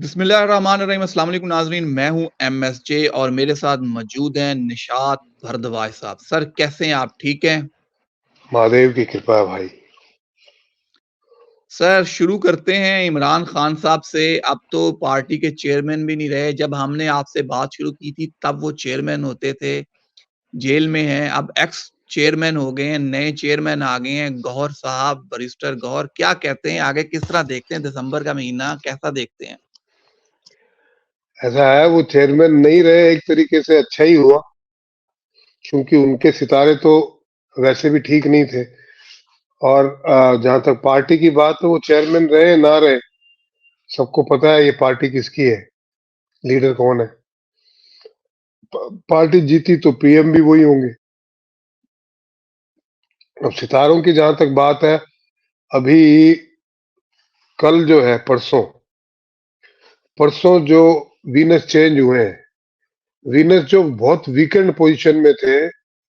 बिस्मिल्लाहिर्रहमानिर्रहीम। अस्सलाम वालेकुम नाज़रीन, मैं हूँ एमएसजे और मेरे साथ मौजूद हैं निशात भरद्वाज साहब। सर कैसे हैं आप, ठीक हैं? महादेव की कृपा है भाई। सर शुरू करते हैं इमरान खान साहब से। अब तो पार्टी के चेयरमैन भी नहीं रहे। जब हमने आपसे बात शुरू की थी तब वो चेयरमैन होते थे, जेल में हैं। अब एक्स चेयरमैन हो गए हैं, नए चेयरमैन आ गए हैं, गौहर साहब, बैरिस्टर गौहर। क्या कहते हैं, आगे किस तरह देखते हैं? दिसंबर का महीना कैसा देखते हैं? ऐसा है, वो चेयरमैन नहीं रहे, एक तरीके से अच्छा ही हुआ, क्योंकि उनके सितारे तो वैसे भी ठीक नहीं थे। और जहां तक पार्टी की बात है, वो चेयरमैन रहे ना रहे, सबको पता है ये पार्टी किसकी है, लीडर कौन है। पार्टी जीती तो पीएम भी वही होंगे। अब सितारों की जहां तक बात है, अभी कल जो है, परसों परसों जो वीनस चेंज हुए हैं, वीनस जो बहुत वीकेंड पोजीशन में थे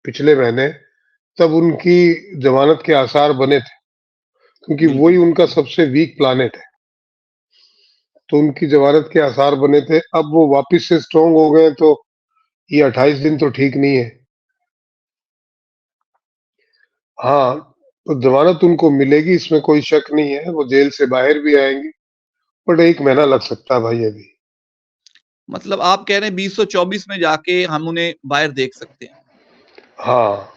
पिछले महीने, तब उनकी जमानत के आसार बने थे, क्योंकि वही बिल्कुल। उनका सबसे वीक प्लानेट है। तो उनकी जमानत के आसार बने थे, अब वो वापस से स्ट्रांग हो गए, तो ये 28 दिन तो ठीक नहीं है। हाँ, तो जमानत उनको मिलेगी, इसमें कोई शक नहीं है, वो जेल से बाहर भी आएंगे, बट 1 महीना लग सकता है भाई अभी। मतलब आप कह रहे हैं 2024 में जाके हम उन्हें बाहर देख सकते हैं? हाँ,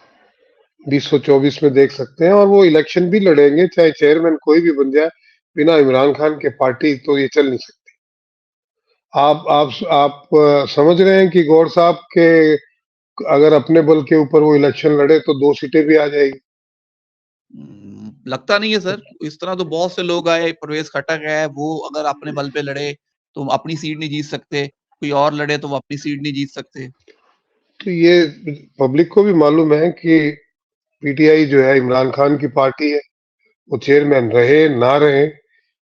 2024 में देख सकते हैं, और वो इलेक्शन भी लड़ेंगे, चाहे चेयरमैन कोई भी बन जाए, बिना इमरान खान के पार्टी तो ये चल नहीं सकती। आप समझ रहे हैं कि गौर साहब के अगर अपने बल के ऊपर वो इलेक्शन लड़े तो 2 सीटें भी आ जाएगी। लगता नहीं है सर। इस तरह तो बहुत से लोग आए, परवेज खटक है, वो अगर अपने बल पे लड़े तो अपनी सीट नहीं जीत सकते, कोई और लड़े तो वो अपनी सीट नहीं जीत सकते। तो ये पब्लिक को भी मालूम है कि पीटीआई जो है इमरान खान की पार्टी है, वो चेयरमैन रहे ना रहे,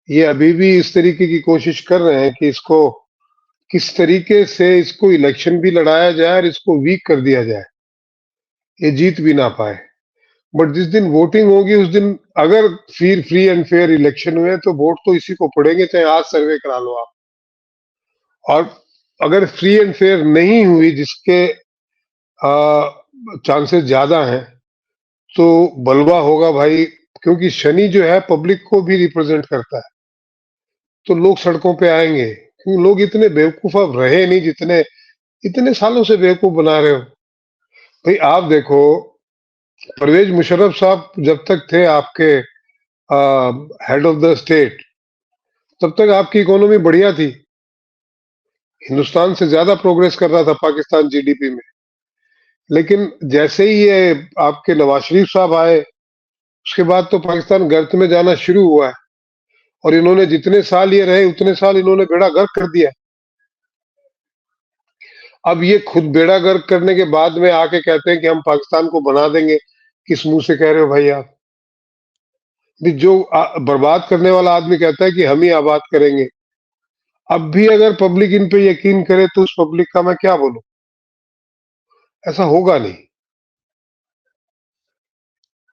ये अभी भी इस तरीके की कोशिश कर रहे हैं कि इसको किस तरीके से इसको इलेक्शन भी लड़ाया जाए और इसको वीक कर दिया जाए, ये जीत भी ना पाए। बट जिस दिन वोटिंग होगी उस दिन अगर फिर फ्री एंड फेयर इलेक्शन हुए तो वोट तो इसी को पड़ेंगे, चाहे आज सर्वे करा लो आप। और अगर फ्री एंड फेयर नहीं हुई, जिसके चांसेस ज्यादा हैं, तो बलवा होगा भाई, क्योंकि शनि जो है पब्लिक को भी रिप्रेजेंट करता है, तो लोग सड़कों पे आएंगे, क्योंकि लोग इतने बेवकूफ अब रहे नहीं जितने इतने सालों से बेवकूफ बना रहे हो। भाई आप देखो, परवेज मुशर्रफ साहब जब तक थे आपके हेड ऑफ द स्टेट, तब तक आपकी इकोनॉमी बढ़िया थी, हिंदुस्तान से ज्यादा प्रोग्रेस कर रहा था पाकिस्तान जीडीपी में। लेकिन जैसे ही ये आपके नवाज शरीफ साहब आए, उसके बाद तो पाकिस्तान गर्त में जाना शुरू हुआ है, और इन्होंने जितने साल ये रहे उतने साल इन्होंने बेड़ा गर्क कर दिया। अब ये खुद बेड़ा गर्क करने के बाद में आके कहते हैं कि हम पाकिस्तान को बना देंगे। किस मुंह से कह रहे हो भाई आप? भी जो बर्बाद करने वाला आदमी कहता है कि हम ही आबाद करेंगे, अब भी अगर पब्लिक इन पे यकीन करे तो उस पब्लिक का मैं क्या बोलूं? ऐसा होगा नहीं।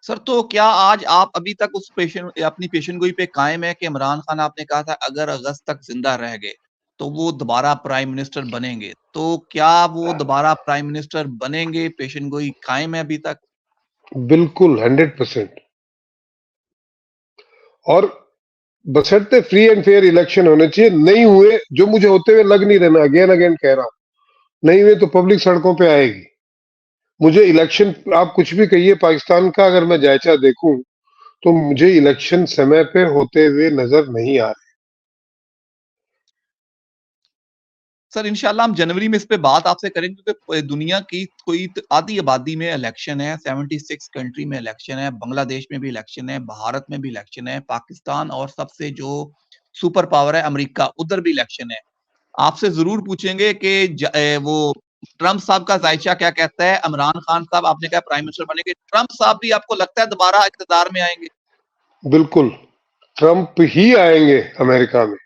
सर तो क्या आज आप अभी तक उस पेशन अपनी पेशेनगोई पे कायम है कि इमरान खान, आपने कहा था अगर अगस्त तक जिंदा रह गए तो वो दोबारा प्राइम मिनिस्टर बनेंगे, तो क्या वो दोबारा प्राइम मिनिस्टर बनेंगे? पेशेनगोई कायम है अभी तक? बिल्कुल 100%। और बशर्ते फ्री एंड फेयर इलेक्शन होने चाहिए, नहीं हुए, जो मुझे होते हुए लग नहीं रहा, मैं अगेन अगेन कह रहा हूं, नहीं हुए तो पब्लिक सड़कों पे आएगी। मुझे इलेक्शन, आप कुछ भी कहिए, पाकिस्तान का अगर मैं जायजा देखूं तो मुझे इलेक्शन समय पे होते हुए नजर नहीं आ रहे। सर इंशाल्लाह हम जनवरी में इस पे बात आपसे करेंगे, क्योंकि दुनिया की कोई आधी आबादी में इलेक्शन है, 76 कंट्री में इलेक्शन है, बांग्लादेश में भी इलेक्शन है, भारत में भी इलेक्शन है, पाकिस्तान और सबसे जो सुपर पावर है अमेरिका, उधर भी इलेक्शन है। आपसे जरूर पूछेंगे कि वो ट्रंप साहब का जायचा क्या कहता है। इमरान खान साहब आपने कहा प्राइम मिनिस्टर बनेंगे, ट्रंप साहब भी आपको लगता है दोबारा इक़्तिदार में आएंगे? बिल्कुल, ट्रंप ही आएंगे अमेरिका में,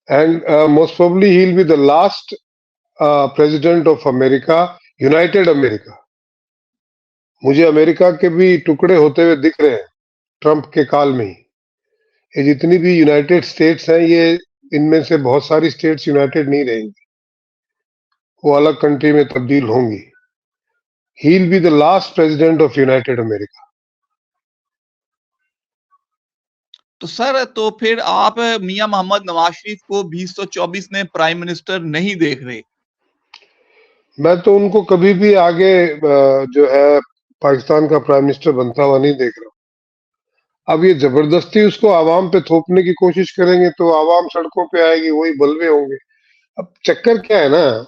and most probably he will be the last president of America, United America. मुझे अमेरिका के भी टुकड़े होते हुए दिख रहे हैं ट्रंप के काल में ही। ये जितनी भी यूनाइटेड स्टेट्स हैं, ये इनमें से बहुत सारी स्टेट्स यूनाइटेड नहीं रहेंगी, वो अलग कंट्री में तब्दील होंगी। He will be the last president of United America. तो सर, तो फिर आप मियां मोहम्मद नवाज शरीफ को 2024 में प्राइम मिनिस्टर नहीं देख रहे? मैं तो उनको कभी भी आगे जो है पाकिस्तान का प्राइम मिनिस्टर बनता हुआ नहीं देख रहा। अब ये जबरदस्ती उसको आवाम पे थोपने की कोशिश करेंगे तो आवाम सड़कों पे आएगी, वही बलवे होंगे। अब चक्कर क्या है ना,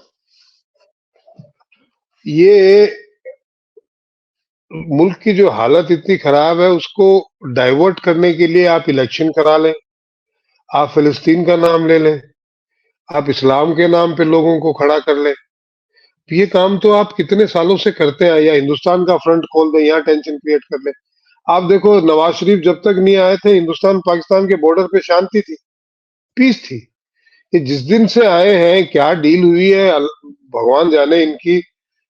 ये मुल्क की जो हालत इतनी खराब है, उसको डाइवर्ट करने के लिए आप इलेक्शन करा लें, आप फिलिस्तीन का नाम ले लें, आप इस्लाम के नाम पे लोगों को खड़ा कर लें। ये काम तो आप कितने सालों से करते हैं, या हिंदुस्तान का फ्रंट खोल दें, यहाँ टेंशन क्रिएट कर लें। आप देखो, नवाज शरीफ जब तक नहीं आए थे, हिंदुस्तान पाकिस्तान के बॉर्डर पे शांति थी, पीस थी। ये जिस दिन से आए हैं, क्या डील हुई है भगवान जाने। इनकी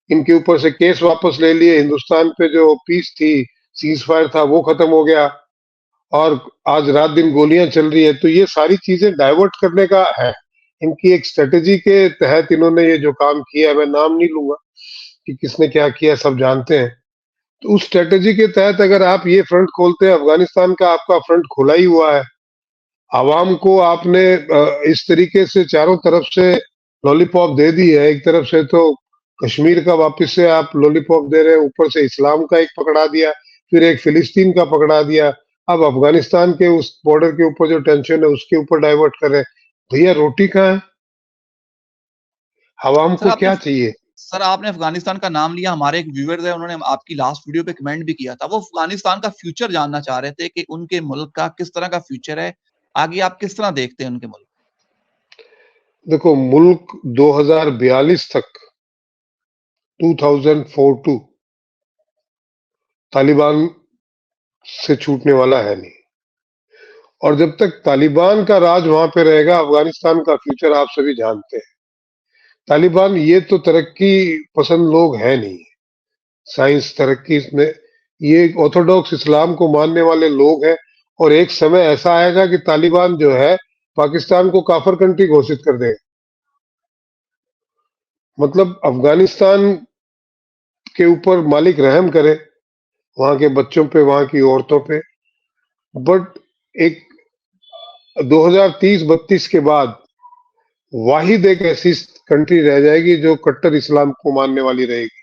इनके ऊपर से केस वापस ले लिए, हिंदुस्तान पे जो पीस थी, सीज फायर था, वो खत्म हो गया, और आज रात दिन गोलियां चल रही है। तो ये सारी चीजें डाइवर्ट करने का है, इनकी एक स्ट्रेटेजी के तहत इन्होंने ये जो काम किया है, मैं नाम नहीं लूंगा कि किसने क्या किया, सब जानते हैं। तो उस स्ट्रेटेजी के तहत अगर आप ये फ्रंट खोलते हैं, अफगानिस्तान का आपका फ्रंट खुला ही हुआ है, आवाम को आपने इस तरीके से चारों तरफ से लॉलीपॉप दे दी है। एक तरफ से तो कश्मीर का वापस से आप लॉलीपॉप दे रहे हैं, ऊपर से इस्लाम का एक पकड़ा दिया, फिर एक फिलिस्तीन का पकड़ा दिया, अब अफगानिस्तान के उस बॉर्डर के ऊपर जो टेंशन है उसके ऊपर डाइवर्ट कर रहे हैं। भैया रोटी कहाँ है? आवाम सर को आपने क्या चाहिए? सर आपने अफगानिस्तान का नाम लिया। हमारे एक व्यूअर्स है, उन्होंने आपकी लास्ट वीडियो पे कमेंट भी किया था। वो अफगानिस्तान का फ्यूचर जानना चाह रहे थे कि उनके मुल्क का किस तरह का फ्यूचर है, आगे आप किस तरह देखते हैं उनके मुल्क? देखो, मुल्क 2042 तक, 2042 तालिबान से छूटने वाला है नहीं। और जब तक तालिबान का राज वहां पे रहेगा, अफगानिस्तान का फ्यूचर आप सभी जानते हैं। तालिबान ये तो तरक्की पसंद लोग हैं नहीं, साइंस तरक्की में ये ऑर्थोडॉक्स इस्लाम को मानने वाले लोग हैं। और एक समय ऐसा आएगा कि तालिबान जो है पाकिस्तान को काफर कंट्री घोषित कर देगा। मतलब अफगानिस्तान के ऊपर मालिक रहम करे, वहां के बच्चों पे, वहां की औरतों पे। बट एक 2030-32 के बाद वाहिद एक ऐसी कंट्री रह जाएगी जो कट्टर इस्लाम को मानने वाली रहेगी।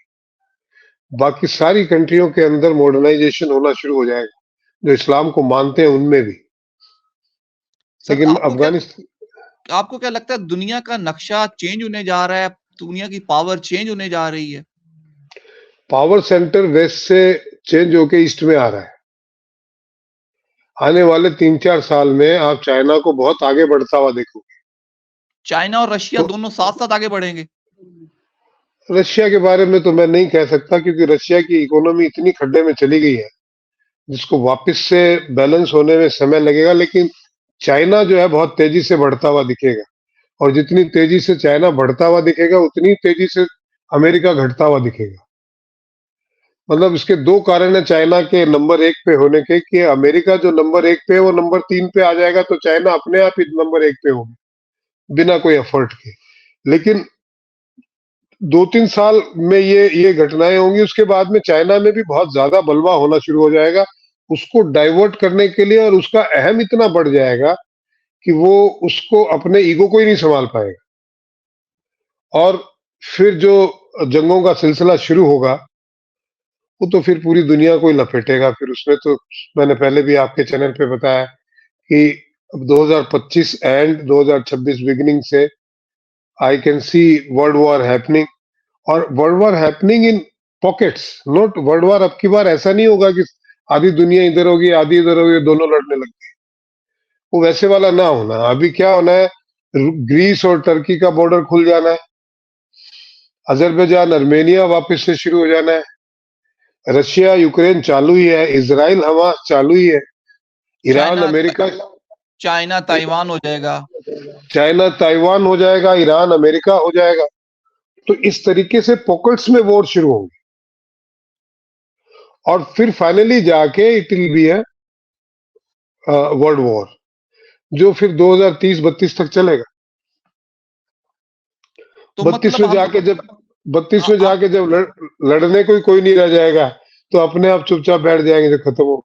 बाकी सारी कंट्रियों के अंदर मॉडर्नाइजेशन होना शुरू हो जाएगा, जो इस्लाम को मानते हैं उनमें भी। सर लेकिन अफगानिस्तान, आपको क्या लगता है दुनिया का नक्शा चेंज होने जा रहा है? दुनिया की पावर चेंज होने जा रही है? पावर सेंटर वेस्ट से चेंज होके ईस्ट में आ रहा है। आने वाले 3-4 साल में आप चाइना को बहुत आगे बढ़ता हुआ देखोगे। चाइना और रशिया तो दोनों साथ-साथ आगे बढ़ेंगे? रशिया के बारे में तो मैं नहीं कह सकता, क्योंकि रशिया की इकोनॉमी इतनी खड्डे में चली गई है, जिसको वापस से बैलेंस होने में समय लगेगा। लेकिन चाइना जो है बहुत तेजी से बढ़ता हुआ दिखेगा, और जितनी तेजी से चाइना बढ़ता हुआ दिखेगा, उतनी तेजी से अमेरिका घटता हुआ दिखेगा। मतलब इसके दो कारण है चाइना के नंबर 1 पे होने के, कि अमेरिका जो नंबर 1 पे है वो नंबर 3 पे आ जाएगा, तो चाइना अपने आप ही नंबर 1 पे होगी, बिना कोई एफर्ट के। लेकिन 2-3 साल में ये घटनाएं होंगी, उसके बाद में चाइना में भी बहुत ज्यादा बलवा होना शुरू हो जाएगा, उसको डाइवर्ट करने के लिए। और उसका अहम इतना बढ़ जाएगा कि वो उसको अपने ईगो को ही नहीं संभाल पाएगा। और फिर जो जंगों का सिलसिला शुरू होगा, वो तो फिर पूरी दुनिया को ही लपेटेगा। फिर उसमें तो मैंने पहले भी आपके चैनल पे बताया कि अब 2025 एंड 2026 बिगिनिंग से I can see world war happening. और world war happening in pockets, not world war. अब की बार ऐसा नहीं होगा कि आधी दुनिया इधर होगी, आधी इधर होगी, दोनों लड़ने लग गए। वो वैसे वाला ना होना। अभी क्या होना है, ग्रीस और टर्की का बॉर्डर खुल जाना है, अजरबैजान अर्मेनिया वापस से शुरू हो जाना है, रशिया यूक्रेन चालू ही है, इजराइल हमास चालू ही है, Iran China America, China Taiwan हो जाएगा। चाइना ताइवान हो जाएगा, ईरान अमेरिका हो जाएगा। तो इस तरीके से पॉकेट्स में वॉर शुरू होंगे, और फिर फाइनली जाके it will be a world war. जो फिर 2030-32 तक चलेगा। तो 32 मतलब में हम जाके जब 32 हाँ, में जाके जब लड़ने को ही कोई नहीं रह जाएगा, तो अपने आप चुपचाप बैठ जाएंगे जब खत्म हो।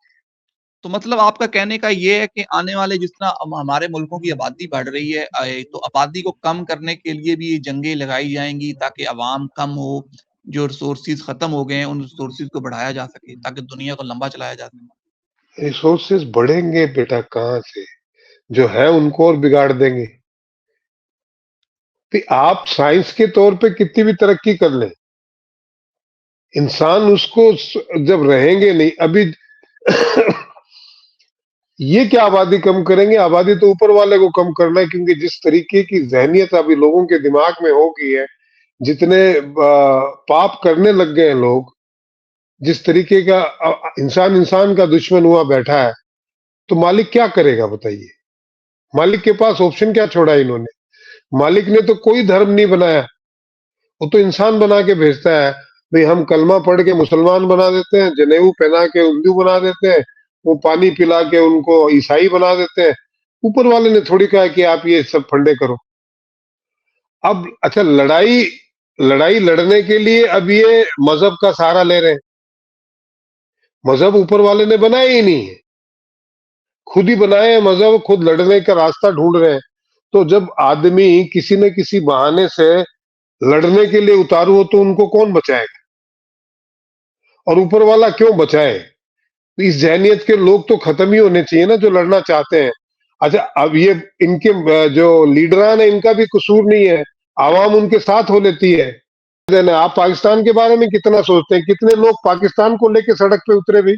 तो मतलब आपका कहने का ये है कि आने वाले जिस तरह हमारे मुल्कों की आबादी बढ़ रही है, तो आबादी को कम करने के लिए भी ये जंगें लगाई जाएंगी ताकि अवाम कम हो, जो रिसोर्सेज खत्म हो गए हैं उन रिसोर्सेज को बढ़ाया जा सके ताकि दुनिया को लंबा चलाया जा सके। रिसोर्सेज बढ़ेंगे बेटा कहाँ से? जो है उनको और बिगाड़ देंगे। कि आप साइंस के तौर पे कितनी भी तरक्की कर लें, इंसान उसको जब रहेंगे नहीं अभी ये क्या आबादी कम करेंगे? आबादी तो ऊपर वाले को कम करना है, क्योंकि जिस तरीके की जहनियत अभी लोगों के दिमाग में हो गई है, जितने पाप करने लग गए हैं लोग, जिस तरीके का इंसान इंसान का दुश्मन हुआ बैठा है, तो मालिक क्या करेगा बताइए? मालिक के पास ऑप्शन क्या छोड़ा है इन्होंने? मालिक ने तो कोई धर्म नहीं बनाया, वो तो इंसान बना के भेजता है। भाई हम कलमा पढ़ के मुसलमान बना देते हैं, जनेऊ पहना के हिंदू बना देते हैं, वो पानी पिला के उनको ईसाई बना देते हैं। ऊपर वाले ने थोड़ी कहा कि आप ये सब फंडे करो। अब अच्छा, लड़ाई लड़ाई लड़ने के लिए अब ये मजहब का सहारा ले रहे हैं। मजहब ऊपर वाले ने बनाया ही नहीं है, खुद ही बनाए हैं मजहब, खुद लड़ने का रास्ता ढूंढ रहे हैं। तो जब आदमी किसी न किसी बहाने से लड़ने के लिए उतारू हो, तो उनको कौन बचाएगा? और ऊपर वाला क्यों बचाए? इस जहनियत के लोग तो खत्म ही होने चाहिए ना, जो लड़ना चाहते हैं। अच्छा, अब ये इनके जो लीडरान है, इनका भी कसूर नहीं है, आवाम उनके साथ हो लेती है। आप पाकिस्तान के बारे में कितना सोचते हैं? कितने लोग पाकिस्तान को लेके सड़क पे उतरे भी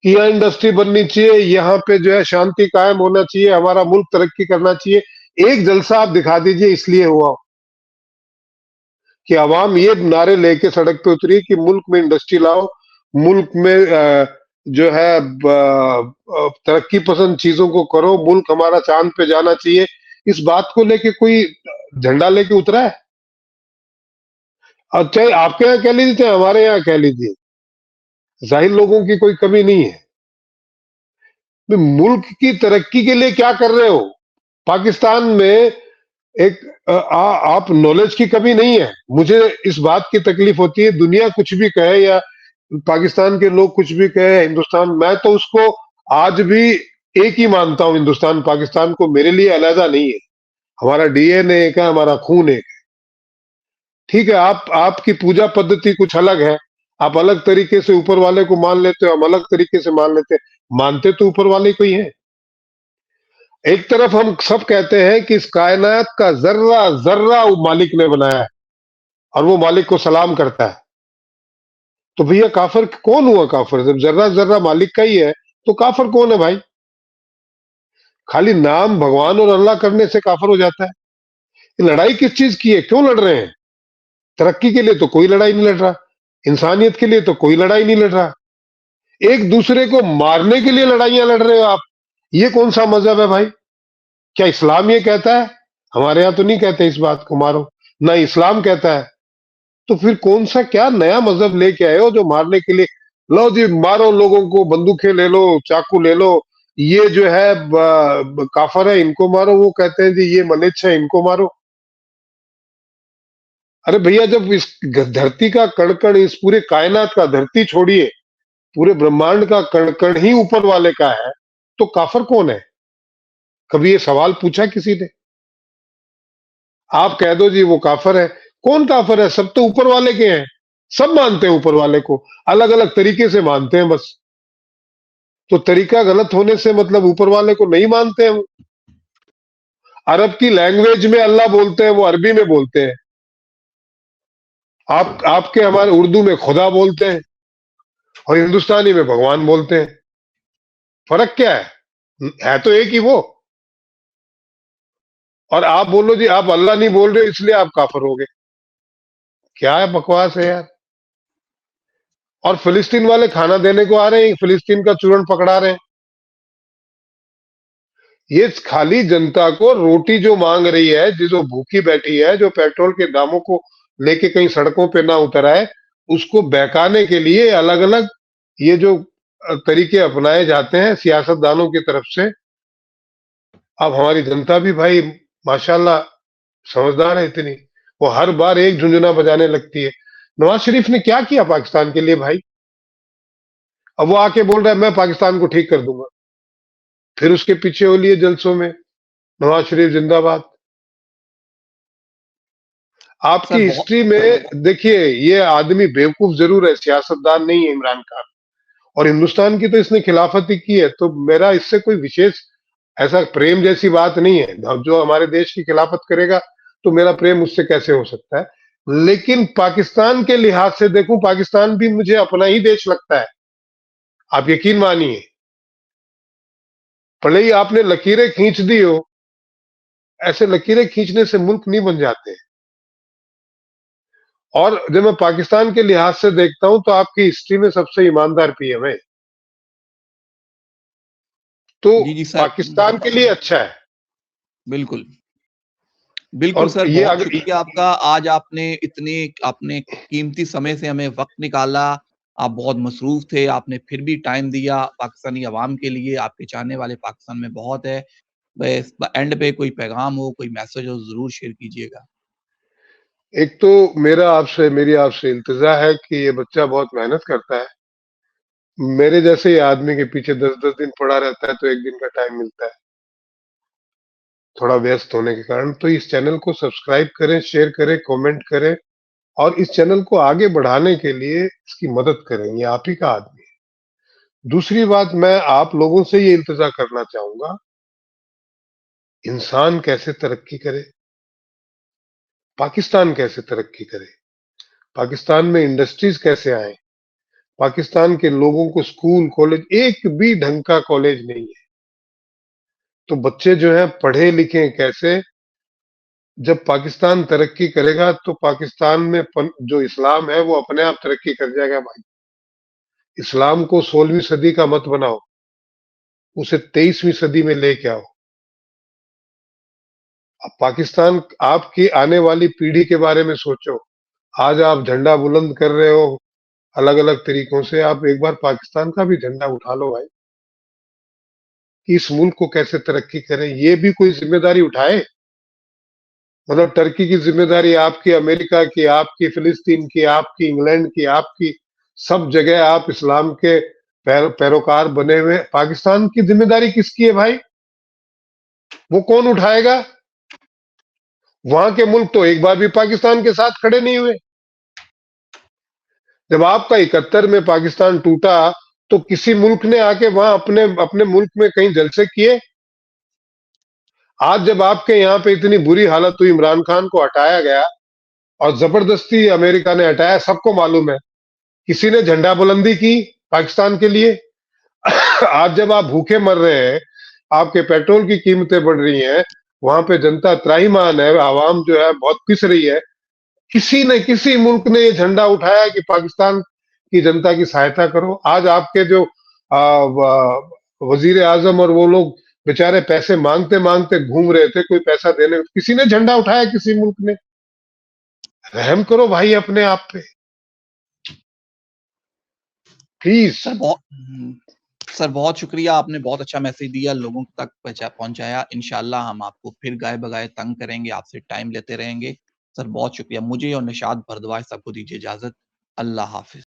कि यहाँ इंडस्ट्री बननी चाहिए, यहाँ पे जो है शांति कायम होना चाहिए, हमारा मुल्क तरक्की करना चाहिए। एक जलसा आप दिखा दीजिए इसलिए हुआ कि आवाम ये नारे लेके सड़क पे उतरी कि मुल्क में इंडस्ट्री लाओ, मुल्क में जो है तरक्की पसंद चीजों को करो, मुल्क हमारा चांद पे जाना चाहिए। इस बात को लेके कोई झंडा लेके उतरा है? और चाहे आपके यहाँ कह लीजिए, चाहे हमारे यहाँ कह लीजिए, जाहिर लोगों की कोई कमी नहीं है। तो मुल्क की तरक्की के लिए क्या कर रहे हो? पाकिस्तान में एक आप नॉलेज की कमी नहीं है। मुझे इस बात की तकलीफ होती है, दुनिया कुछ भी कहे या पाकिस्तान के लोग कुछ भी कहे, हिंदुस्तान, मैं तो उसको आज भी एक ही मानता हूं। हिंदुस्तान पाकिस्तान को मेरे लिए अलहदा नहीं है। हमारा डीएनए एक है, हमारा खून एक है। ठीक है, आपकी पूजा पद्धति कुछ अलग है, आप अलग तरीके से ऊपर वाले को मान लेते हो, हम अलग तरीके से मान लेते हैं। मानते तो ऊपर वाले को ही है। एक तरफ हम सब कहते हैं कि इस कायनात का जर्रा जर्रा वो मालिक ने बनाया है, और वो मालिक को सलाम करता है। तो भैया काफिर कौन हुआ? काफिर जब जर्रा जर्रा मालिक का ही है, तो काफिर कौन है भाई? खाली नाम भगवान और अल्लाह करने से काफिर हो जाता है? ये लड़ाई किस चीज की है? क्यों लड़ रहे हैं? तरक्की के लिए तो कोई लड़ाई नहीं लड़ रहा, इंसानियत के लिए तो कोई लड़ाई नहीं लड़ रहा, एक दूसरे को मारने के लिए लड़ाइयां लड़ रहे हो आप। ये कौन सा मजहब है भाई? क्या इस्लाम ये कहता है? हमारे यहाँ तो नहीं कहते इस बात को मारो, ना इस्लाम कहता है। तो फिर कौन सा क्या नया मजहब लेके आए हो जो मारने के लिए? लो जी मारो लोगों को, बंदूकें ले लो, चाकू ले लो, ये जो है काफर है इनको मारो, वो कहते हैं जी ये मलिच्छ है इनको मारो। अरे भैया, जब इस धरती का कण कण, इस पूरे कायनात का, धरती छोड़िए, पूरे ब्रह्मांड का कण कण ही ऊपर वाले का है, तो काफर कौन है? कभी ये सवाल पूछा किसी ने? आप कह दो जी वो काफर है। कौन काफर है? सब तो ऊपर वाले के हैं। सब मानते हैं ऊपर वाले को, अलग अलग तरीके से मानते हैं बस। तो तरीका गलत होने से मतलब ऊपर वाले को नहीं मानते हैं वो। अरब की लैंग्वेज में अल्लाह बोलते हैं, वो अरबी में बोलते हैं। आपके हमारे उर्दू में खुदा बोलते हैं, और हिंदुस्तानी में भगवान बोलते हैं। फर्क क्या है तो एक ही वो। और आप बोलो जी आप अल्लाह नहीं बोल रहे इसलिए आप काफिर हो गए। क्या है बकवास है यार। और फिलिस्तीन वाले खाना देने को आ रहे हैं, फिलिस्तीन का चूरन पकड़ा रहे हैं। ये खाली जनता को रोटी जो मांग रही है, जो भूखी बैठी है, जो पेट्रोल के दामों को लेके कहीं सड़कों पे ना उतर आए, उसको बहकाने के लिए अलग अलग ये जो तरीके अपनाए जाते हैं सियासतदानों की तरफ से। अब हमारी जनता भी भाई माशाल्लाह समझदार है इतनी, वो हर बार एक झुंझुना बजाने लगती है। नवाज शरीफ ने क्या किया पाकिस्तान के लिए भाई? अब वो आके बोल रहा है मैं पाकिस्तान को ठीक कर दूंगा, फिर उसके पीछे हो लिए जलसों में नवाज शरीफ जिंदाबाद। आपकी सर बहुत हिस्ट्री में देखिए, ये आदमी बेवकूफ जरूर है, सियासतदान नहीं है इमरान खान, और हिंदुस्तान की तो इसने खिलाफत ही की है, तो मेरा इससे कोई विशेष ऐसा प्रेम जैसी बात नहीं है। अब जो हमारे देश की खिलाफत करेगा तो मेरा प्रेम उससे कैसे हो सकता है? लेकिन पाकिस्तान के लिहाज से देखूं, पाकिस्तान भी मुझे अपना ही देश लगता है, आप यकीन मानिए। भले ही आपने लकीरें खींच दी हो, ऐसे लकीरें खींचने से मुल्क नहीं बन जाते। और जब मैं पाकिस्तान के लिहाज से देखता हूं तो आपकी हिस्ट्री में सबसे ईमानदार पीएम है, तो जी, जी सर। पाकिस्तान के लिए अच्छा है। बिल्कुल। बिल्कुल और सर, ये बहुत अगर शुक्रिया आपका। आज आपने इतने अपने कीमती समय से हमें वक़्त निकाला। आप बहुत मसरूफ़ थे, आपने फिर भी टाइम दिया पाकिस्तानी अवाम के लिए। आपके चाहने वाले पाकिस्तान में बहुत है। बस एंड पे कोई पैगाम हो, कोई मैसेज हो, ज़रूर शेयर कीजिएगा। एक तो मेरी आपसे इल्तिजा है कि ये बच्चा बहुत मेहनत करता है। मेरे जैसे ही आदमी के पीछे 10-10 दिन पड़ा रहता है तो एक दिन का टाइम मिलता है, थोड़ा व्यस्त होने के कारण। तो इस चैनल को सब्सक्राइब करें, शेयर करें, कमेंट करें, और इस चैनल को आगे बढ़ाने के लिए इसकी मदद करें। ये आप ही का आदमी है। दूसरी बात, मैं आप लोगों से ये इल्तिजा करना चाहूंगा, इंसान कैसे तरक्की करे, पाकिस्तान कैसे तरक्की करे, पाकिस्तान में इंडस्ट्रीज कैसे आए, पाकिस्तान के लोगों को स्कूल कॉलेज, एक भी ढंग का कॉलेज नहीं है, तो बच्चे जो हैं पढ़े लिखे कैसे? जब पाकिस्तान तरक्की करेगा तो पाकिस्तान में जो इस्लाम है वो अपने आप तरक्की कर जाएगा भाई। इस्लाम को 16वीं सदी का मत बनाओ, उसे 23वीं सदी में लेके आओ। अब पाकिस्तान, आपकी आने वाली पीढ़ी के बारे में सोचो। आज आप झंडा बुलंद कर रहे हो अलग अलग तरीकों से, आप एक बार पाकिस्तान का भी झंडा उठा लो भाई, कि इस मुल्क को कैसे तरक्की करें, ये भी कोई जिम्मेदारी उठाए। मतलब टर्की की जिम्मेदारी आपकी, अमेरिका की आपकी, फिलिस्तीन की आपकी, इंग्लैंड की आपकी, सब जगह आप इस्लाम के पैरोकार बने हुए। पाकिस्तान की जिम्मेदारी किसकी है भाई? वो कौन उठाएगा? वहां के मुल्क तो एक बार भी पाकिस्तान के साथ खड़े नहीं हुए। जब आपका 71 में पाकिस्तान टूटा तो किसी मुल्क ने आके वहां अपने अपने मुल्क में कहीं जलसे किए? आज जब आपके यहाँ पे इतनी बुरी हालत हुई, इमरान खान को हटाया गया और जबरदस्ती अमेरिका ने हटाया, सबको मालूम है, किसी ने झंडा बुलंदी की पाकिस्तान के लिए? आज जब आप भूखे मर रहे हैं, आपके पेट्रोल की कीमतें बढ़ रही हैं, वहां पे जनता त्राहीमाम है, आवाम जो है बहुत पिस रही है, किसी ने, किसी मुल्क ने ये झंडा उठाया कि पाकिस्तान की जनता की सहायता करो? आज आपके जो वजीर आजम और वो लोग बेचारे पैसे मांगते मांगते घूम रहे थे, कोई पैसा देने, किसी ने झंडा उठाया किसी मुल्क ने? रहम करो भाई अपने आप पे, प्लीज। सर बहुत सर बहुत शुक्रिया, आपने बहुत अच्छा मैसेज दिया, लोगों तक पहुँचाया। इंशाअल्लाह हम आपको फिर गाए-बगाए तंग करेंगे, आपसे टाइम लेते रहेंगे। सर बहुत शुक्रिया। मुझे और निशात भारद्वाज सबको दीजिए इजाज़त। अल्लाह हाफ़िज़।